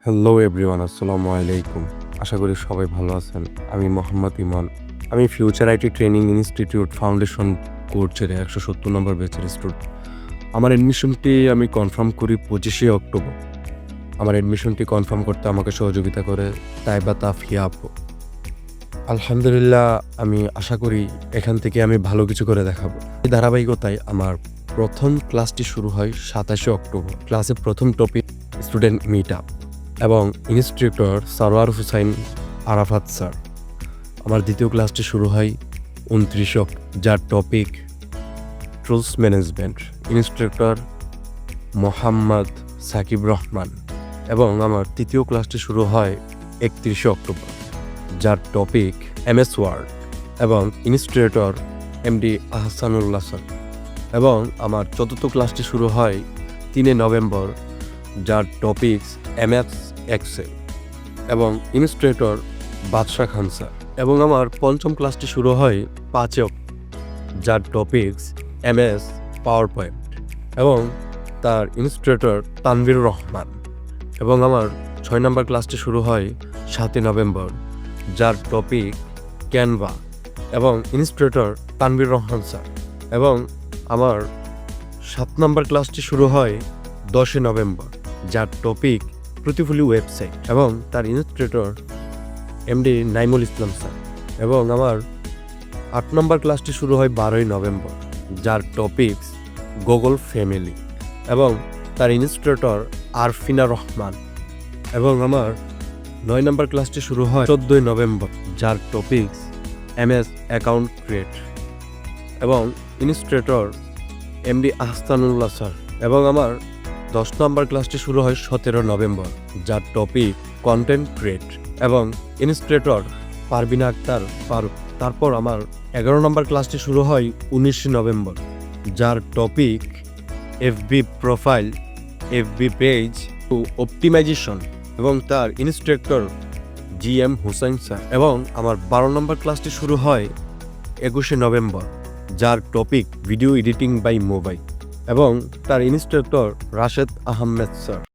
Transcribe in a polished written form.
Hello everyone, আসসালামু আলাইকুম। আশা করি সবাই ভালো আছেন। আমি মোহাম্মদ ইমান। আমি future IT training institute foundation কোর্সের 170 নম্বর ব্যাচের স্টুডেন্ট। আমার অ্যাডমিশনটি আমি কনফার্ম করি 25শে অক্টোবর। আমার অ্যাডমিশনটি কনফার্ম করতে আমাকে সহযোগিতা করে তাইবা তাফিয়া আপু। আলহামদুলিল্লাহ, আমি আশা করি এখান থেকে আমি ভালো কিছু করে দেখাবো। এই ধারাবাহিকতায় আমার প্রথম ক্লাসটি শুরু হয় 27শে অক্টোবর। ক্লাসে প্রথম টপিক স্টুডেন্ট মিট আপ এবং ইনস্ট্রাক্টর সারোয়ার হুসাইন আরাফাত স্যার। আমার দ্বিতীয় ক্লাসটি শুরু হয় 29 যার টপিক ট্রুলস ম্যানেজমেন্ট, ইনস্ট্রাক্টর মোহাম্মদ সাকিব রহমান। এবং আমার তৃতীয় ক্লাসটি শুরু হয় 31 অক্টোবর, যার টপিক এমএস ওয়ার্ড এবং ইনস্ট্রাক্টর এমডি আহসানুল্লাহ স্যার। এবং আমার চতুর্থ ক্লাসটি শুরু হয় 3 নভেম্বর, যার টপিকস এমএস এক্সেল এবং ইনস্ট্রাক্টর বাদশাহ খান স্যার। এবং আমার পঞ্চম ক্লাসটি শুরু হয় 5 যার টপিকস এমএস পাওয়ার পয়েন্ট এবং তার ইনস্ট্রাক্টর তানভীর রহমান। এবং আমার 6 নম্বর ক্লাসটি শুরু হয় 7 নভেম্বর, যার টপিক ক্যানভা এবং ইনস্ট্রাক্টর তানভীর রহমান স্যার। এবং আমার 7 নম্বর ক্লাসটি শুরু হয় 10 নভেম্বর, যার টপিক প্রতিফুলি ওয়েবসাইট এবং তার ইনস্ট্রাক্টর এমডি নাইমুল ইসলাম স্যার। এবং আমার 8 নম্বর ক্লাসটি শুরু হয় 12 নভেম্বর, যার টপিকস গুগল ফ্যামিলি এবং তার ইনস্ট্রাক্টর আরফিনা রহমান। এবং আমার 9 নম্বর ক্লাসটি শুরু হয় 14 নভেম্বর, যার টপিকস এমএস অ্যাকাউন্ট ক্রিয়েট এবং ইনস্ট্রাক্টর এমডি আহসানুল্লাহ স্যার। এবং আমার 10 নম্বর ক্লাসটি শুরু হয় 17 নভেম্বর, যার টপিক কন্টেন্ট ক্রিয়েট এবং ইনস্ট্রাক্টর পারবিনা আক্তার ফারুক। তারপর আমার 11 নম্বর ক্লাসটি শুরু হয় 19 নভেম্বর, যার topic FB profile, FB page to optimisation এবং তার ইনস্ট্রাক্টর জিএম হুসাইন স্যার। এবং আমার 12 নম্বর ক্লাসটি শুরু হয় 21 নভেম্বর, যার topic video editing by mobile এবং তার ইনস্ট্রাক্টর রাশেদ আহমেদ স্যার।